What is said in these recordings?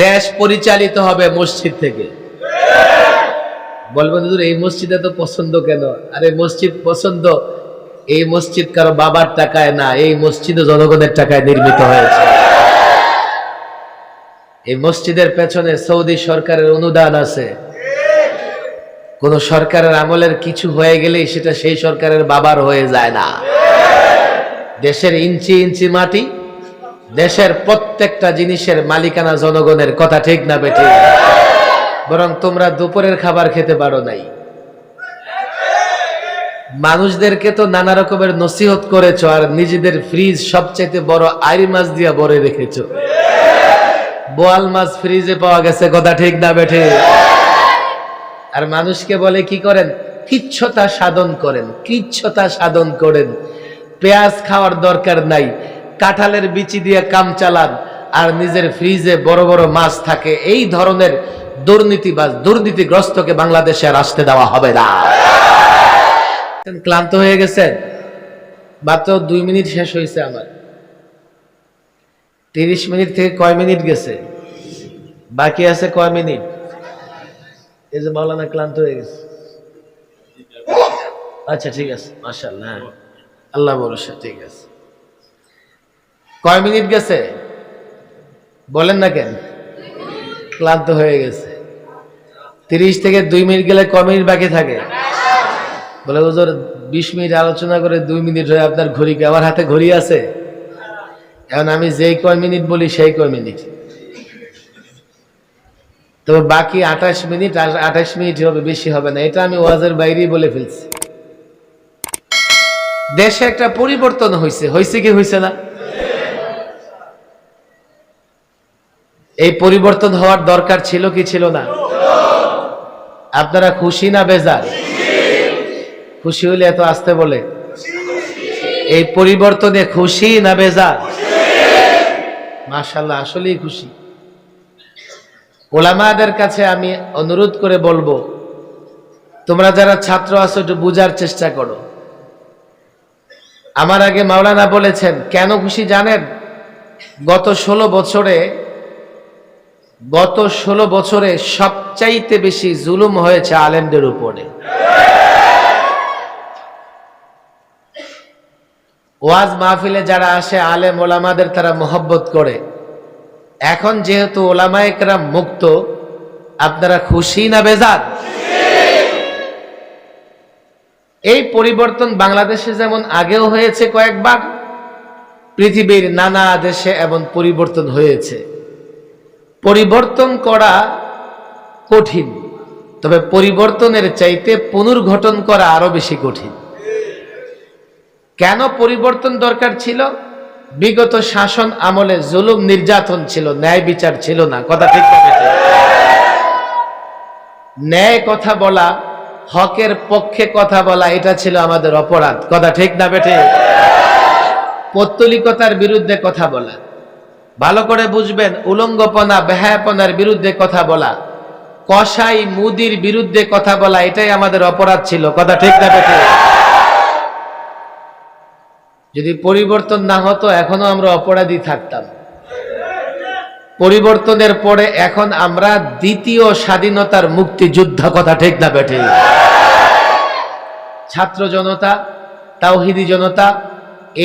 দেশ পরিচালিত হবে মসজিদ থেকে। বলবেন হুজুর এই মসজিদে তো পছন্দ কেন? আরে মসজিদ পছন্দ, এই মসজিদ কারো বাবার টাকায় না, এই মসজিদ জনগণের টাকায় নির্মিত হয়েছে। এই মসজিদের পেছনে সৌদি সরকারের অনুদান আছে। কোন সরকারের আমলের কিছু হয়ে গেলেই সেটা সেই সরকারের বাবার হয়ে যায় না। দেশের ইঞ্চি ইঞ্চি মাটি, দেশের প্রত্যেকটা জিনিসের মালিকানা জনগণের। কথা ঠিক না বেঠিক? বরং তোমরা দুপুরের খাবার খেতে পারো নাই, মানুষদেরকে তো নানা রকমের নসিহত করেছো, আর নিজেদের ফ্রিজ সবচেয়ে বড় আইরি মাছ দিয়া ভরে রেখেছো। বোয়াল মাছ ফ্রিজে পাওয়া গেছে। কথা ঠিক না বেঠিক? আর মানুষকে বলে কি করেন? কৃচ্ছতা সাধন করেন, কৃচ্ছতা সাধন করেন। পেঁয়াজ খাওয়ার দরকার নাই, কাঁঠালের বিচি দিয়ে কাম চালান, আর নিজের ফ্রিজে বড় বড় মাছ থাকে। এই ধরনের দুর্নীতিবাজ, দুর্নীতিগ্রস্তকে বাংলাদেশে আর আসতে দেওয়া হবে না। ক্লান্ত হয়ে গেছেন? মাত্র 2 মিনিট শেষ হয়েছে আমার। 30 মিনিট থেকে কয় মিনিট গেছে? বাকি আছে কয় মিনিট? এই যে মাওলানা ক্লান্ত হয়ে গেছে। আচ্ছা ঠিক আছে, মাশাআল্লাহ, আল্লাহ ভরসা, ঠিক আছে। কয় মিনিট গেছে বলেন না কেন? ক্লান্ত হয়ে গেছে। 30 থেকে 2 মিনিট গেলে কয় মিনিট বাকি থাকে? বলে হুজুর 20 মিনিট আলোচনা করে 2 মিনিট হয়ে আপনার ঘড়ি কি? আমার হাতে ঘড়ি আছে। এখন আমি যেই কয় মিনিট বলি সেই কয় মিনিট, তবে বাকি 28 মিনিট, 28 মিনিট হবে, বেশি হবে না। এটা আমি ওয়াজের বাইরেই বলে ফেলছি। দেশে একটা পরিবর্তন হয়েছে, হয়েছে কি হয়েছে না? এই পরিবর্তন হওয়ার দরকার ছিল কি ছিল না? আপনারা খুশি না বেজার? খুশি হইলে এত আসতে বলে। এই পরিবর্তনে খুশি না বেজার? মাশাআল্লাহ, আসলেই খুশি। ওলামাদের কাছে আমি অনুরোধ করে বলবো, তোমরা যারা ছাত্র আছো একটু বুঝার চেষ্টা করো। আমার আগে মাওলানা বলেছেন কেন খুশি জানেন? গত 16 বছরে সবচাইতে বেশি জুলুম হয়েছে আলেমদের উপরে। ওয়াজ মাহফিলে যারা আসে আলেম ওলামাদের তারা মোহব্বত করে। এখন যেহেতু ওলামায়ে কেরাম মুক্ত, আপনারা খুশি না বেজার? এই পরিবর্তন বাংলাদেশে যেমন আগেও হয়েছে কয়েকবার, পৃথিবীর নানা দেশে এমন পরিবর্তন হয়েছে। পরিবর্তন করা কঠিন, তবে পরিবর্তনের চাইতে পুনর্গঠন করা আরো বেশি কঠিন। কেন পরিবর্তন দরকার ছিল? বিগত শাসন আমলে জুলুম নির্যাতন ছিল, ন্যায় বিচার ছিল না। কথা ঠিক না? ন্যায় কথা বলা, হকের পক্ষে কথা বলা, এটা ছিল আমাদের অপরাধ। কথা ঠিক না বেঠে? পৌত্তলিকতার বিরুদ্ধে কথা বলা, ভালো করে বুঝবেন, উলঙ্গপনা বেহায়াপনার বিরুদ্ধে কথা বলা, কসাই মুদির বিরুদ্ধে কথা বলা, এটাই আমাদের অপরাধ ছিল। কথা ঠিক না বেঠে? যদি পরিবর্তন না হতো এখনো আমরা অপরাধী থাকতাম। পরিবর্তনের পরে এখন আমরা দ্বিতীয় স্বাধীনতার মুক্তিযুদ্ধ। কথা ঠিক না বেঠে? ছাত্র জনতা, তাওহীদি জনতা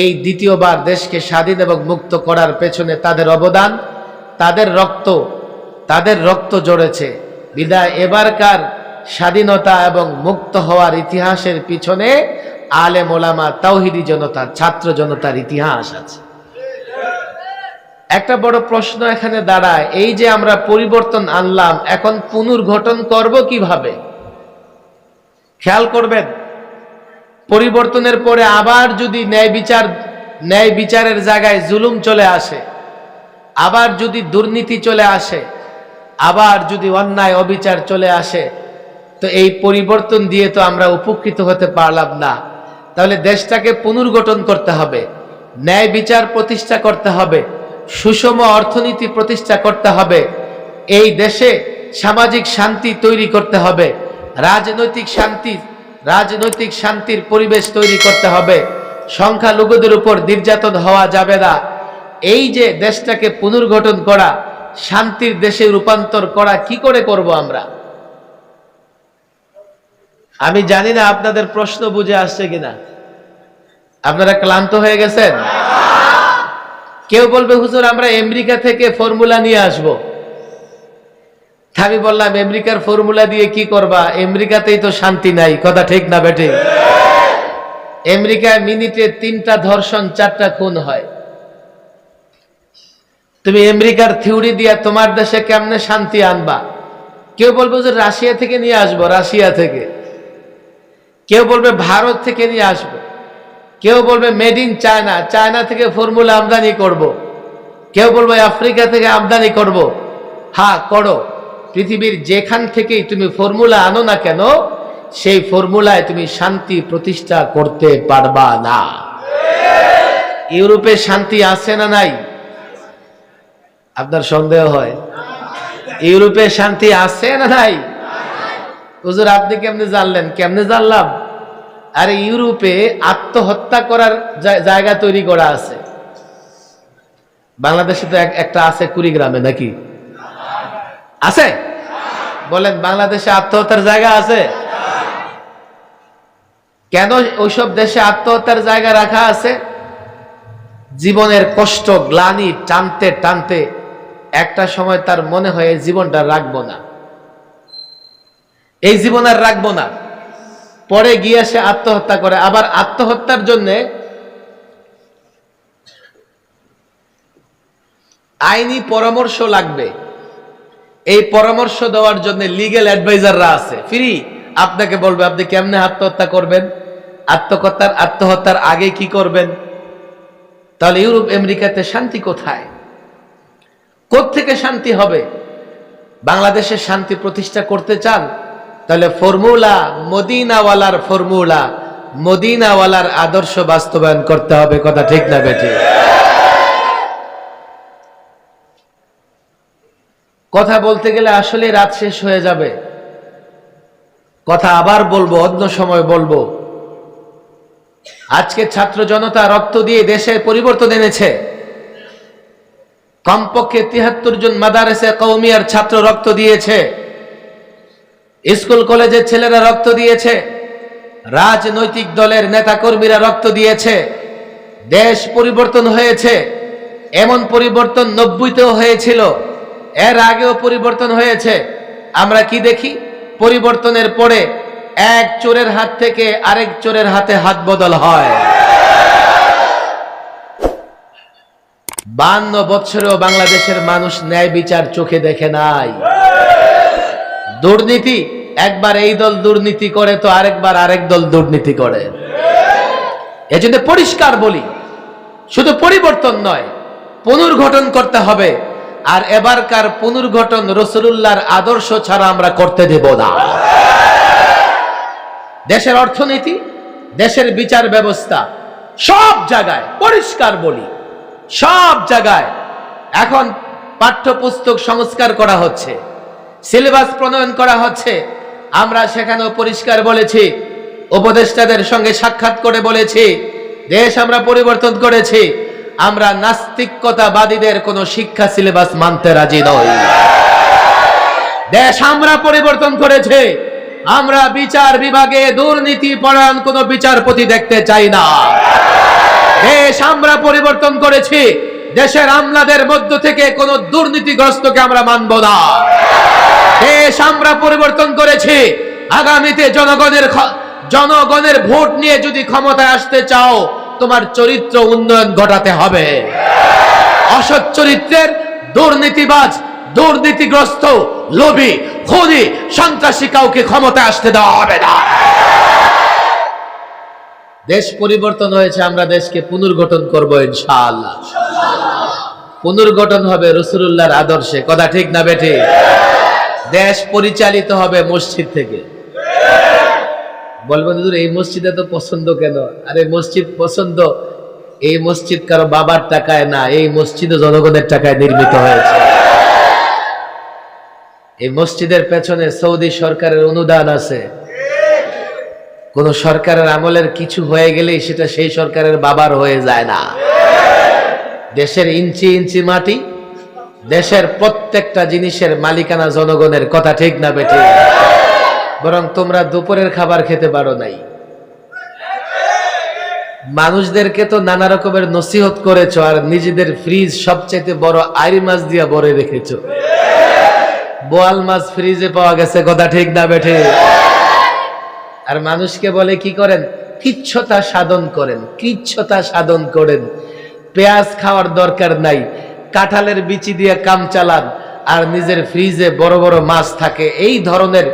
এই দ্বিতীয়বার দেশকে স্বাধীন এবং মুক্ত করার পেছনে তাদের অবদান, তাদের রক্ত জড়েছে। বিদায় এবারকার স্বাধীনতা এবং মুক্ত হওয়ার ইতিহাসের পিছনে আলেম ওলামা, তাওহীদি জনতা, ছাত্র জনতার ইতিহাস আছে। একটা বড় প্রশ্ন এখানে দাঁড়ায়, এই যে আমরা পরিবর্তন আনলাম, এখন পুনর্গঠন করব কিভাবে? খেয়াল করবেন, পরিবর্তনের পরে আবার যদি ন্যায় বিচারের জায়গায় জুলুম চলে আসে, আবার যদি দুর্নীতি চলে আসে, আবার যদি অন্যায় অবিচার চলে আসে, তো এই পরিবর্তন দিয়ে তো আমরা উপকৃত হতে পারলাম না। তাহলে দেশটাকে পুনর্গঠন করতে হবে, ন্যায় বিচার প্রতিষ্ঠা করতে হবে, সুষম অর্থনীতি প্রতিষ্ঠা করতে হবে, এই দেশে সামাজিক শান্তি তৈরি করতে হবে, রাজনৈতিক শান্তির পরিবেশ তৈরি করতে হবে, সংখ্যালঘুদের উপর নির্যাতন হওয়া যাবে না। এই যে দেশটাকে পুনর্গঠন করা, শান্তির দেশে রূপান্তর করা কি করে করব আমরা? আমি জানি না আপনাদের প্রশ্ন বুঝে আসছে কিনা। আপনারা ক্লান্ত হয়ে গেছেন? কেউ বলবে হুজুর আমরা আমেরিকা থেকে ফর্মুলা নিয়ে আসব। আমি বললাম আমেরিকার ফর্মুলা দিয়ে কি করবা? আমেরিকাতেই তো শান্তি নাই। কথা ঠিক না বেঠিক? আমেরিকায় মিনিটে 3টা ধর্ষণ 4টা খুন হয়। তুমি আমেরিকার থিওরি দিয়া তোমার দেশে কেমনে শান্তি আনবা? কেউ বলবে যে রাশিয়া থেকে নিয়ে আসবো, রাশিয়া থেকে। কেউ বলবে ভারত থেকে নিয়ে আসবো। কেউ বলবে মেড ইন চায়না, চায়না থেকে ফর্মুলা আমদানি করব। কেউ বলবে আফ্রিকা থেকে আমদানি করব। হ্যাঁ করো, পৃথিবীর যেখান থেকেই তুমি ফর্মুলা আনো না কেন, সেই ফর্মুলায় তুমি শান্তি প্রতিষ্ঠা করতে পারবা না। ইউরোপে শান্তি আছে না নাই? আপনার সন্দেহ হয়? ইউরোপে শান্তি আছে না নাই? হুজুর আপনি কেমনে জানলেন? কেমনে জানলাম? আরে ইউরোপে আত্মহত্যা করার জায়গা তৈরি করা আছে। বাংলাদেশে তো একটা আছে কুড়িগ্রামে, নাকি আছে? বলেন বাংলাদেশে আত্মহত্যার জায়গা আছে? কেন ওইসব দেশে আত্মহত্যার জায়গা রাখা আছে? জীবনের কষ্ট গ্লানি টানতে টানতে একটা সময় তার মনে হয় এই জীবনটা রাখবো না, এই জীবন আর রাখবো না। পরে গিয়ে সে আত্মহত্যা করে। আবার আত্মহত্যার জন্য আইনি পরামর্শ লাগবে। এই পরামর্শ দেওয়ার জন্য লিগ্যাল অ্যাডভাইজাররা আছে, ফ্রি। আপনাকে বলবে আপনি কেমনে আত্মহত্যা করবেন, আত্মহত্যার আগে কি করবেন। তাহলে ইউরোপ আমেরিকাতে শান্তি কোথায়? কোত্থেকে শান্তি হবে? বাংলাদেশে শান্তি প্রতিষ্ঠা করতে চান? তাহলে ফর্মুলা, মদিনাওয়ালার ফর্মুলা, মদিনাওয়ালার আদর্শ বাস্তবায়ন করতে হবে। কথা ঠিক না বেঠিক? কথা বলতে গেলে আসলে রাত শেষ হয়ে যাবে। কথা আবার বলবো, অন্য সময় বলবো। আজকে ছাত্র জনতা রক্ত দিয়ে দেশের পরিবর্তন এনেছে। কমপক্ষে 73 জন মাদারেসে কওমিয়ার ছাত্র রক্ত দিয়েছে, স্কুল কলেজের ছেলেরা রক্ত দিয়েছে, রাজনৈতিক দলের নেতাকর্মীরা রক্ত দিয়েছে। দেশ পরিবর্তন হয়েছে। এমন পরিবর্তন 90তেও হয়েছিল, এর আগেও পরিবর্তন হয়েছে। আমরা কি দেখি? পরিবর্তনের পরে এক চোরের হাত থেকে আরেক চোরের হাতে হাত বদল হয়। 52 বছরেও বাংলাদেশের মানুষ ন্যায় বিচার চোখে দেখে নাই। দুর্নীতি, একবার এই দল দুর্নীতি করে তো আরেকবার আরেক দল দুর্নীতি করে। এজন্য পরিষ্কার বলি, শুধু পরিবর্তন নয়, পুনর্গঠন করতে হবে। আর এবারকার পুনর্গঠন রাসূলুল্লাহর আদর্শ ছাড়া আমরা করতে দেব না। দেশের অর্থনীতি, দেশের বিচার ব্যবস্থা, সব জায়গায় পরিষ্কার বলি, সব জায়গায় এখন পাঠ্যপুস্তক সংস্কার করা হচ্ছে, সিলেবাস প্রণয়ন করা হচ্ছে। আমরা সেখানেও পরিষ্কার বলেছি, উপদেষ্টাদের সঙ্গে সাক্ষাৎ করে বলেছি, দেশ আমরা পরিবর্তন করেছি। আমরা নাস্তিকতাবাদীদের কোন শিক্ষা সিলেবাস মানতে রাজি নই। দেশ আমরা পরিবর্তন করেছে। আমরা বিচার বিভাগে দুর্নীতি পরায়ণ কোন বিচারপতি দেখতে চাই না। দেশ আমরা পরিবর্তন করেছি। দেশের আমলাদের মধ্য থেকে কোন দুর্নীতিগ্রস্তকে আমরা মানব না। দেশ আমরা পরিবর্তন করেছি। আগামীতে জনগণের ভোট নিয়ে যদি ক্ষমতায় আসতে চাও, তোমার চরিত্র উন্নয়ন ঘটাতে হবে। অসৎ চরিত্রের, দুর্নীতিবাজ, দুর্নীতিগ্রস্ত, লোভী, খুনি, সন্ত্রাসী কাউকে ক্ষমতায় আসতে দেওয়া হবে না। দেশ পরিবর্তন হয়েছে, আমরা দেশকে পুনর্গঠন করব ইনশাআল্লাহ। পুনর্গঠন হবে রাসূলুল্লাহর আদর্শে। কথা ঠিক না বেঠিক? দেশ পরিচালিত হবে মসজিদ থেকে। বলবেন হুজুর এই মসজিদে তো পছন্দ কেন? আরে মসজিদ পছন্দ, এই মসজিদ কারো বাবার টাকায় না, এই মসজিদ জনগণের টাকায় নির্মিত হয়েছে। এই মসজিদের পেছনে সৌদি সরকারের অনুদান আছে। কোন সরকারের আমলের কিছু হয়ে গেলেই সেটা সেই সরকারের বাবার হয়ে যায় না। দেশের ইঞ্চি ইঞ্চি মাটি দেশের প্রত্যেকটা জিনিসের মালিকানা জনগণের, কথা ঠিক না বেঠিক? বরং তোমরা দুপুরের খাবার খেতে পারো নাই, মানুষদেরকে তো নানা রকমের নসিহত করেছো, আর নিজেদের ফ্রিজ সবচেয়ে বড় আইরি মাছ দিয়া ভরে রেখেছো। বোয়াল মাছ ফ্রিজে পাওয়া গেছে, কথা ঠিক না বেঠিক? আর মানুষকে বলে কি করেন? কৃচ্ছতা সাধন করেন, কৃচ্ছতা সাধন করেন। পেঁয়াজ খাওয়ার দরকার নাই, কাঁঠালের বিচি দিয়ে কাম চালান, আর নিজের ফ্রিজে বড় বড় মাছ থাকে। এই ধরনের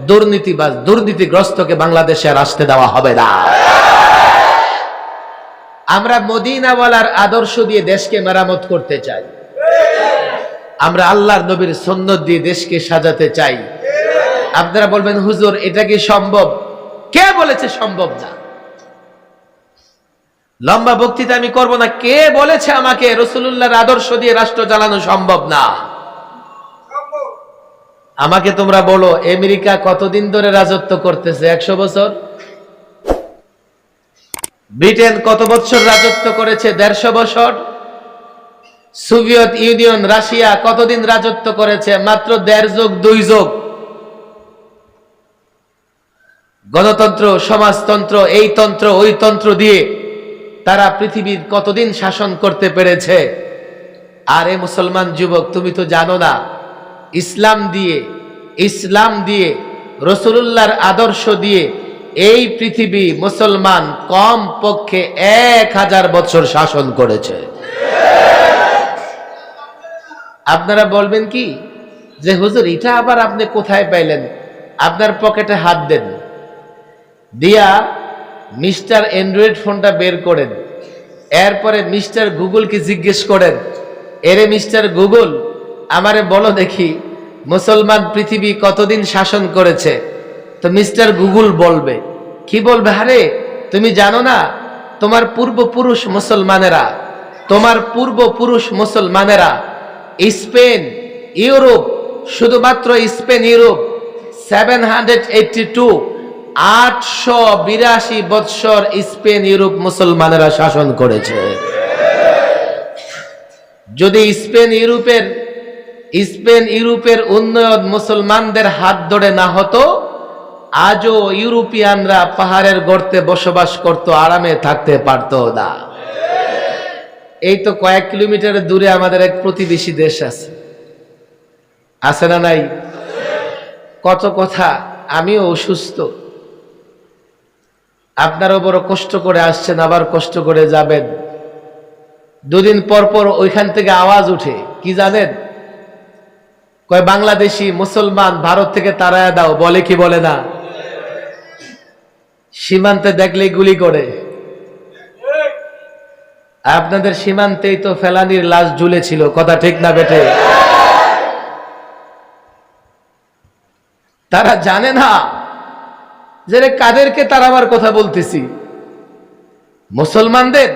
দুর্নীতিবাজ, দুর্নীতিগ্রস্তকে বাংলাদেশে আর আসতে দেওয়া হবে না। আমরা মদিনাওয়ালার আদর্শ দিয়ে দেশকে মেরামত করতে চাই, আমরা আল্লাহর নবীর সুন্নাত দিয়ে দেশকে সাজাতে চাই। আপনারা বলবেন হুজুর এটা কি সম্ভব? কে বলেছে সম্ভব না? লম্বা বক্তৃতা আমি করব না। কে বলেছে আমাকে রাসূলুল্লাহর আদর্শ দিয়ে রাষ্ট্র চালানো সম্ভব না? আমাকে তোমরা বলো, আমেরিকা কতদিন ধরে রাজত্ব করতেছে? 100 বছর। ব্রিটেন কত বছর রাজত্ব করেছে? 150 বছর। সোভিয়েত ইউনিয়ন, রাশিয়া কতদিন রাজত্ব করেছে? মাত্র 1.5 যুগ 2 যুগ। গণতন্ত্র, সমাজতন্ত্র, এই তন্ত্র ওই তন্ত্র দিয়ে তারা পৃথিবীর কতদিন শাসন করতে পেরেছে। আর এ মুসলমান যুবক, তুমি তো জানো না, ইসলাম দিয়ে রাসূলুল্লাহর আদর্শ দিয়ে এই পৃথিবী মুসলমান কম পক্ষে 1000 বছর শাসন করেছে। আপনারা বলবেন কি যে হুজুর এটা আবার আপনি কোথায় পাইলেন? আপনার পকেটে হাত দেন, দিয়া মিস্টার অ্যান্ড্রয়েড ফোনটা বের করেন, এরপরে মিস্টার গুগলকে জিজ্ঞেস করেন, এরে মিস্টার গুগল, আমারে বলো দেখি মুসলমান পৃথিবী কতদিন শাসন করেছে? তো মিস্টার গুগল বলবে, কি বলবে? আরে তুমি জানো না, তোমার পূর্বপুরুষ মুসলমানেরা স্পেন, ইউরোপ, শুধুমাত্র স্পেন, ইউরোপ 882 বৎসর স্পেন, ইউরোপ মুসলমানেরা শাসন করেছে। যদি স্পেন ইউরোপের উন্নয়ন মুসলমানদের হাত ধরে না হতো, আজও ইউরোপিয়ানরা পাহাড়ের গর্তে বসবাস করত, আরামে থাকতে পারত না। এই তো কয়েক কিলোমিটার দূরে আমাদের এক প্রতিবেশী দেশ আছে না নাই? কত কথা। আমিও অসুস্থ, আপনারও বড় কষ্ট করে আসছেন, আবার কষ্ট করে যাবেন। দুদিন পর পর ওইখান থেকে আওয়াজ উঠে, কি জানেন? কয় বাংলাদেশি মুসলমান ভারত থেকে তাড়ায় দাও, বলে কি বলে না? সীমান্তে দেখলেই গুলি করে। আপনাদের সীমান্তেই তো ফেলানির লাশ ঝুলেছিল, কথা ঠিক না বেঠে? তারা জানে না যে কাদেরকে তাড়াবার কথা বলতেছি। মুসলমানদের,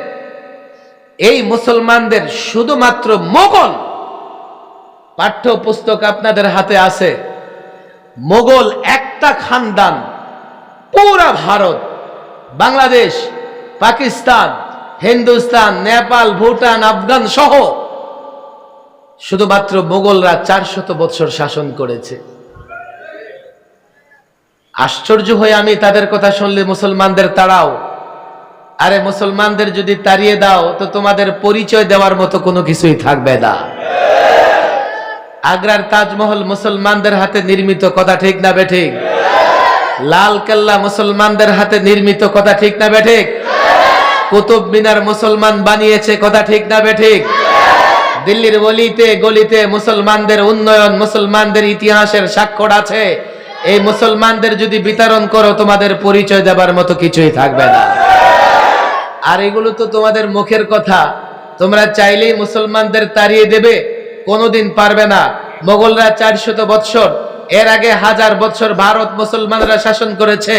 এই মুসলমানদের শুধুমাত্র মোগল পাঠ্যপুস্তক আপনাদের হাতে আছে। মোগল একটা খানদান পুরা ভারত, বাংলাদেশ, পাকিস্তান, হিন্দুস্তান, নেপাল, ভুটান, আফগান সহ শুধুমাত্র মোগলরা 400 বছর শাসন করেছে। আশ্চর্য হয়ে আমি তাদের কথা শুনলে, মুসলমানদের তাড়াও। আরে মুসলমানদের যদি তাড়িয়ে দাও তো তোমাদের পরিচয় দেওয়ার মতো কোনো কিছুই থাকবে না। আগ্রার তাজমহল মুসলমানদের হাতে নির্মিত, কথা ঠিক না বেঠিক? লাল কেল্লা মুসলমানদের হাতে নির্মিত, কথা ঠিক না বেঠিক? কুতুব মিনার মুসলমান বানিয়েছে, কথা ঠিক না বেঠিক? দিল্লির গলিতে গলিতে মুসলমানদের উন্নয়ন, মুসলমানদের ইতিহাসের স্বাক্ষর আছে। এই মুসলমানদের যদি বিতরণ করো, তোমাদের পরিচয় দেবার মতো কিছুই থাকবে না। আর এগুলো তো তোমাদের মুখের কথা। তোমরা চাইলেই মুসলমানদের তাড়িয়ে দেবে, কোনোদিন পারবে না। মোগলরা 400 বৎসর, এর আগে 1000 বৎসর ভারত মুসলমানরা শাসন করেছে।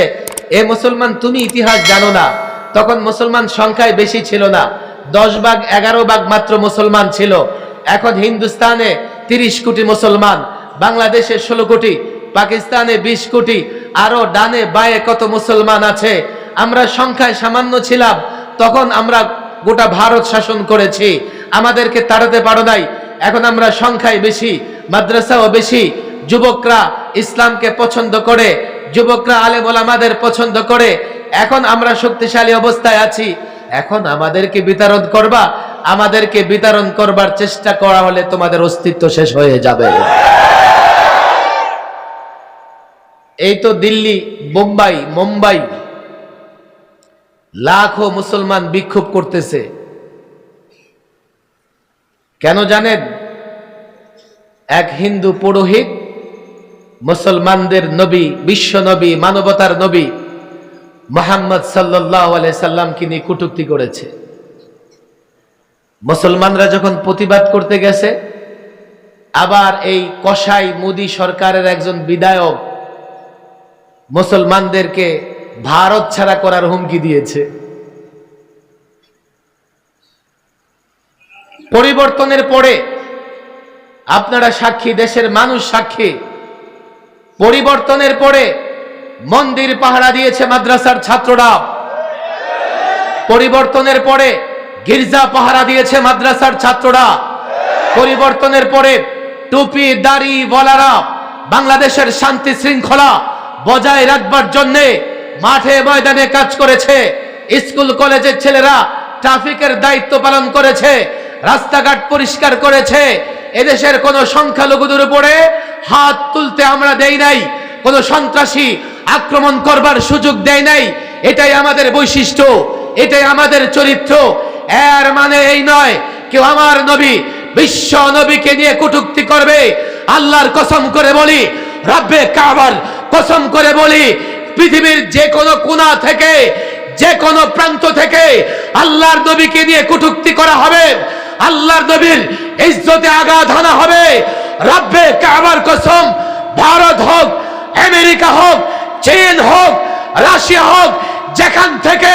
এ মুসলমান, তুমি ইতিহাস জানো না। তখন মুসলমান সংখ্যায় বেশি ছিল না, 10 ভাগ 11 ভাগ মাত্র মুসলমান ছিল। এখন হিন্দুস্তানে 30 কোটি মুসলমান, বাংলাদেশে 16 কোটি, পাকিস্তানে 20 কোটি, আরো ডানে বায়ে কত মুসলমান আছে। আমরা সংখ্যায় সামান্য ছিলাম, তখন আমরা গোটা ভারত শাসন করেছি। আমাদেরকে তাড়াতে পারো নাই। এখন আমরা সংখ্যায় বেশি, মাদ্রাসাও বেশি, যুবকরা ইসলামকে পছন্দ করে, যুবকরা আলেম ওলামাদের পছন্দ করে। এখন আমরা শক্তিশালী অবস্থায় আছি, এখন আমাদেরকে বিতরণ করবা, আমাদেরকে বিতরণ করবার চেষ্টা করা হলে তোমাদের অস্তিত্ব শেষ হয়ে যাবে। এই তো দিল্লি, বোম্বাই, মুম্বাই লাখো মুসলমান বিক্ষোভ করতেছে। কেন জানেন? এক হিন্দু পুরোহিত মুসলমানদের নবী, বিশ্ব নবী, মানবতার নবী মুহাম্মদ সাল্লাল্লাহু আলাইহি সাল্লামকে নিয়ে কটূক্তি করেছে। মুসলমানরা যখন প্রতিবাদ করতে গেছে, আবার এই কসাই মোদী সরকারের একজন বিধায়ক মুসলমানদেরকে ভারত ছাড়া করার হুমকি দিয়েছে। পরিবর্তনের পরে আপনারা সাক্ষী, দেশের মানুষ সাক্ষী, পরিবর্তনের পরে মন্দির পাহারা দিয়েছে মাদ্রাসার ছাত্ররা, পরিবর্তনের পরে গির্জা পাহারা দিয়েছে মাদ্রাসার ছাত্ররা, পরিবর্তনের পরে টুপি দাড়ি ওয়ালারা বাংলাদেশের শান্তি শৃঙ্খলা বজায় রাখবার জন্য মাঠে ময়দানে কাজ করেছে। স্কুল কলেজের ছেলেরা ট্রাফিকের দায়িত্ব পালন করেছে, রাস্তাঘাট পরিষ্কার করেছে। এদেশের কোন সংখ্যালঘুদের উপরে হাত তুলতে আমরা দেই নাই, কোন সন্ত্রাসী আক্রমণ করবার সুযোগ দেয় নাই। এটাই আমাদের বৈশিষ্ট্য, এটাই আমাদের চরিত্র। এর মানে এই নয় কেউ আমার নবী, বিশ্ব নবীকে নিয়ে কটূক্তি করবে। আল্লাহর কসম করে বলি, রব্বে কাবার কসম করে বলি, পৃথিবীর যে কোনো কোণা থেকে, যে কোনো প্রান্ত থেকে আল্লাহর নবীকে নিয়ে কটূক্তি করা হবে, আল্লাহর নবীর ইজ্জতে আঘাত হানা হবে। রব্বে কাবার কসম, ভারত হোক, আমেরিকা হোক, চীন হোক, রাশিয়া হোক, যেখান থেকে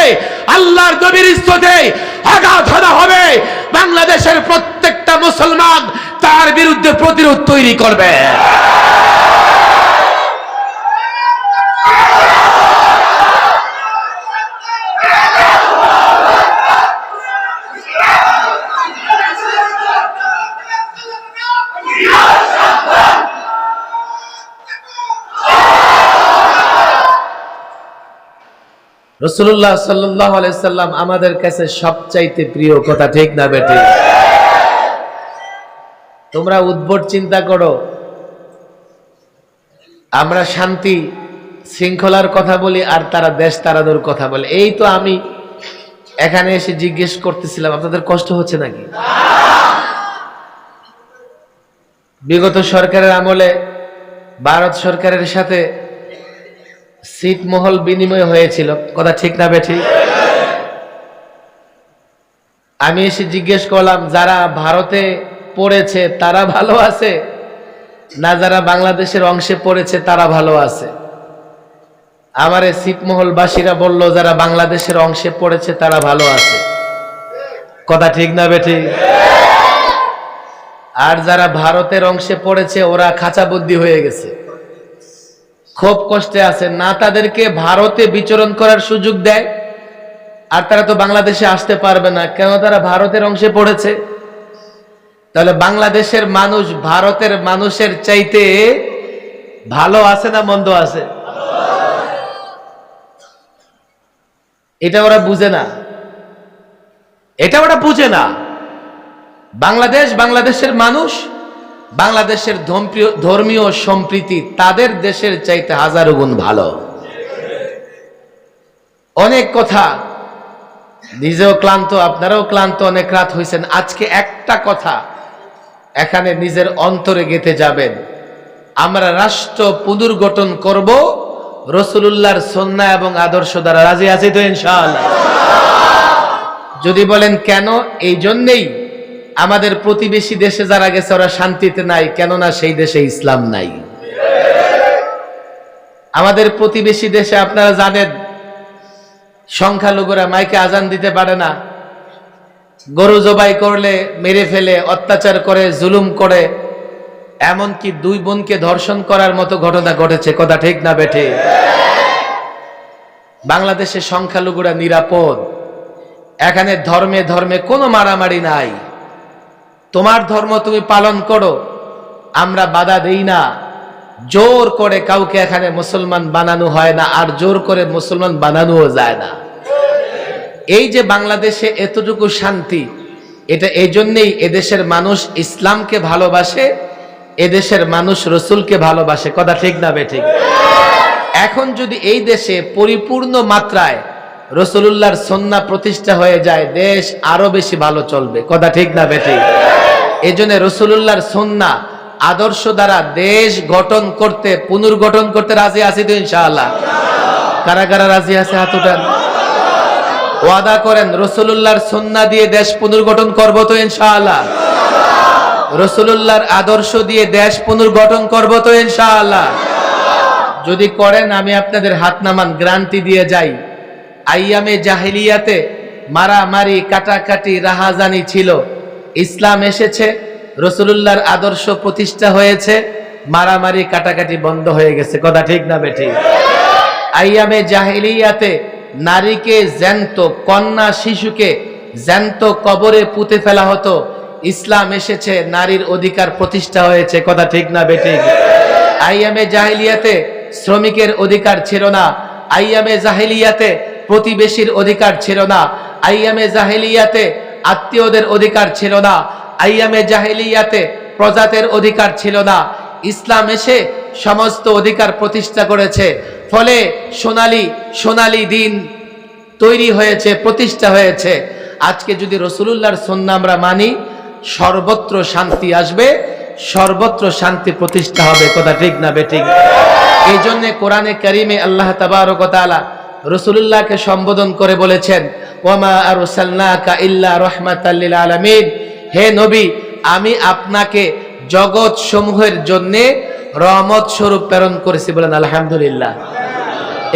আল্লাহর নবীর ইজ্জতে আঘাত হানা হবে, বাংলাদেশের প্রত্যেকটা মুসলমান তার বিরুদ্ধে প্রতিরোধ তৈরি করবে। রাসূলুল্লাহ সাল্লাল্লাহু আলাইহি সাল্লাম আমাদের কাছে সবচাইতে প্রিয়, কথা ঠিক না বেঠিক? তোমরা উদ্ভট চিন্তা করো, আমরা শান্তি শৃঙ্খলার কথা বলি আর তারা দেশ তাড়ানোর কথা বলে। এই তো আমি এখানে এসে জিজ্ঞেস করতেছিলাম, আপনাদের কষ্ট হচ্ছে নাকি? বিগত সরকারের আমলে ভারত সরকারের সাথে ছিটমহল বিনিময় হয়েছিল, কথা ঠিক না বেঠিক? আমি এসে জিজ্ঞেস করলাম, যারা ভারতে পড়েছে তারা ভালো আছে না যারা বাংলাদেশের অংশে পড়েছে তারা ভালো আছে? আমারে ছিটমহলবাসীরা বলল, যারা বাংলাদেশের অংশে পড়েছে তারা ভালো আছে, কথা ঠিক না বেঠিক? আর যারা ভারতের অংশে পড়েছে ওরা খাঁচাবন্দি হয়ে গেছে, খুব কষ্টে আছে। না তাদেরকে ভারতে বিচরণ করার সুযোগ দেয়, আর তারা তো বাংলাদেশে আসতে পারবে না, কেন? তারা ভারতের অংশে পড়েছে। তাহলে বাংলাদেশের মানুষ ভারতের মানুষের চাইতে ভালো আছে না মন্দ আছে? এটা ওরা বুঝে না, এটা ওরা বুঝে না। বাংলাদেশ, বাংলাদেশের মানুষ, বাংলাদেশের ধর্মীয় সম্প্রীতি তাদের দেশের চাইতে হাজারো গুণ ভালো। অনেক কথা, নিজেও ক্লান্ত, আপনারাও ক্লান্ত, অনেক রাত হয়েছেন। আজকে একটা কথা এখানে নিজের অন্তরে গেঁথে যাবেন, আমরা রাষ্ট্র পুনর্গঠন করব রাসূলুল্লাহর সুন্নাহ এবং আদর্শ দ্বারা। রাজি আছি তো ইনশাআল্লাহ? যদি বলেন কেন, এই জন্যেই আমাদের প্রতিবেশী দেশে যারা গেছে ওরা শান্তিতে নাই, কেননা সেই দেশে ইসলাম নাই। আমাদের প্রতিবেশী দেশে আপনারা জানেন সংখ্যালঘুরা মাইকে আজান দিতে পারে না, গরু জবাই করলে মেরে ফেলে, অত্যাচার করে, জুলুম করে, এমনকি দুই বোনকে ধর্ষণ করার মতো ঘটনা ঘটেছে, কথা ঠিক না বেঠিক? বাংলাদেশে সংখ্যালঘুরা নিরাপদ, এখানে ধর্মে ধর্মে কোনো মারামারি নাই। তোমার ধর্ম তুমি পালন করো, আমরা বাধা দেই না। জোর করে কাউকে এখানে মুসলমান বানানো হয় না, আর জোর করে মুসলমান বানানোও যায় না। এই যে বাংলাদেশে এতটুকু শান্তি, এটা এই জন্যেই এদেশের মানুষ ইসলামকে ভালোবাসে, এদেশের মানুষ রসুলকে ভালোবাসে। কথা ঠিক না বেঠিক? এখন যদি এই দেশে পরিপূর্ণ মাত্রায় রসুলুল্লাহর সুন্নাহ প্রতিষ্ঠা হয়ে যায়, দেশ আরো বেশি ভালো চলবে। কথা ঠিক না বেঠিক? এই জন্য রসুলুল্লাহর সুন্নাহ আদর্শ দ্বারা দেশ গঠন করতে, পুনর্গঠন করতে রাজি আছি তো ইনশাআল্লাহ? কারা কারা রাজি আছে হাত উঠান। ওয়াদা করেন রসুলুল্লাহর সুন্নাহ দিয়ে দেশ পুনর্গঠন করব তো ইনশাআল্লাহ? রসুলুল্লাহর আদর্শ দিয়ে দেশ পুনর্গঠন করব তো ইনশাআল্লাহ? যদি করেন আমি আপনাদের হাত নামান, গ্যারান্টি দিয়ে যাই। আইয়ামে জাহিলিয়াতে মারামারি, কাটাকাটি, রাহাজানি ছিল, ইসলাম এসেছে, রসুলুল্লাহর আদর্শ প্রতিষ্ঠা হয়েছে, মারামারি কাটাকাটি বন্ধ হয়ে গেছে। কথা ঠিক না বেঠিক? আইয়ামে জাহিলিয়াতে নারীকে জ্যান্ত, কন্যা শিশুকে জ্যান্ত কবরে পুঁতে ফেলা হতো, ইসলাম এসেছে, নারীর অধিকার প্রতিষ্ঠা হয়েছে। কথা ঠিক না বেঠিক? আইয়ামে জাহিলিয়াতে শ্রমিকের অধিকার ছিল না, আইয়ামে জাহিলিয়াতে প্রতিবেশীর অধিকার ছিল না, আইয়ামে জাহিলিয়াতে আত্মীয়দের অধিকার ছিল না, আইয়ামে জাহিলিয়াতে প্রজাতের অধিকার ছিল না। ইসলাম এসে সমস্ত অধিকার প্রতিষ্ঠা করেছে, ফলে সোনালী দিন তৈরি হয়েছে, প্রতিষ্ঠা হয়েছে। আজকে যদি রসুলুল্লাহর সুন্নাহ আমরা মানি, সর্বত্র শান্তি আসবে, সর্বত্র শান্তি প্রতিষ্ঠা হবে। কথা ঠিক না বেঠিক? এই জন্য কোরআনে কারিমে আল্লাহ তাবারক ওয়া তাআলা রসুলুল্লাহকে সম্বোধন করে বলেছেন, ওয়ামা আরসালনাকা ইল্লা রাহমাতাল লিল আলামিন, হে নবী, আমি আপনাকে জগৎ সমূহের জন্য রহমত স্বরূপ প্রেরণ করেছি। বলেন আলহামদুলিল্লাহ।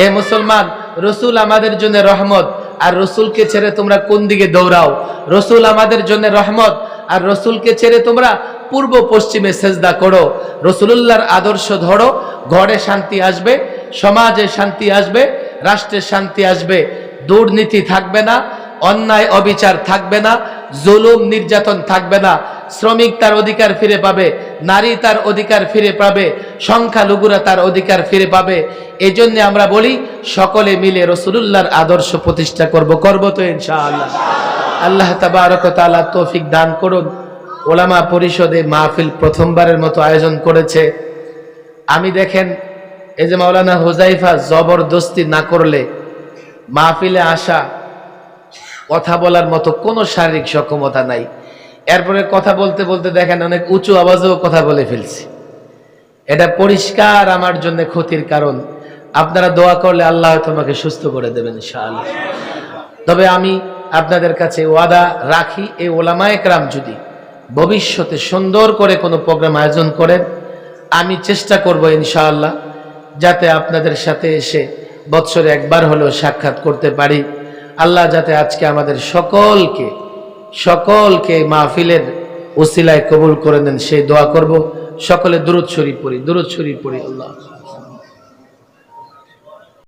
এ মুসলমান, রসুল আমাদের জন্য রহমত, আর রসুলকে ছেড়ে তোমরা কোন দিকে দৌড়াও? রসুল আমাদের জন্য রহমত, আর রসুলকে ছেড়ে তোমরা পূর্ব পশ্চিমে সেজদা করো। রসুলুল্লাহর আদর্শ ধরো, ঘরে শান্তি আসবে, সমাজে শান্তি আসবে, রাষ্ট্রে শান্তি আসবে, দুর্নীতি থাকবে না, অন্যায় অবিচার থাকবে না, জুলুম নির্যাতন থাকবে না, শ্রমিক তার অধিকার ফিরে পাবে, নারী তার অধিকার ফিরে পাবে, সংখ্যালঘুরা তার অধিকার ফিরে পাবে। এই জন্য আমরা বলি সকলে মিলে রসুলুল্লাহর আদর্শ প্রতিষ্ঠা করব তো ইনশাআল্লাহ। আল্লাহ তাবারক ওয়া তাআলা তৌফিক দান করুন। ওলামা পরিষদে মাহফিল প্রথমবারের মতো আয়োজন করেছে। আমি দেখেন, এই যে মাওলানা হুজাইফা জবরদস্তি না করলে মাহফিলে আসা, কথা বলার মতো কোনো শারীরিক সক্ষমতা নাই, এরপরে কথা বলতে বলতে দেখেন অনেক উঁচু আওয়াজেও কথা বলে ফেলছি। এটা পরিষ্কার আমার জন্য ক্ষতির কারণ। আপনারা দোয়া করলে আল্লাহ তোমাকে সুস্থ করে দেবেন ইনশাআল্লাহ। তবে আমি আপনাদের কাছে ওয়াদা রাখি, এই ওলামায়ে কেরাম যদি ভবিষ্যতে সুন্দর করে কোনো প্রোগ্রাম আয়োজন করেন, আমি চেষ্টা করব ইনশাআল্লাহ যাতে আপনাদের সাথে এসে বৎসরে একবার হলেও সাক্ষাৎ করতে পারি। আল্লাহ যাতে আজকে আমাদের সকলকে মাহফিলের উসিলায় কবুল করে নেন, সেই দোয়া করব। সকলে দুরূদ শরীফ পড়ি, দুরূদ শরীফ পড়ি। আল্লাহ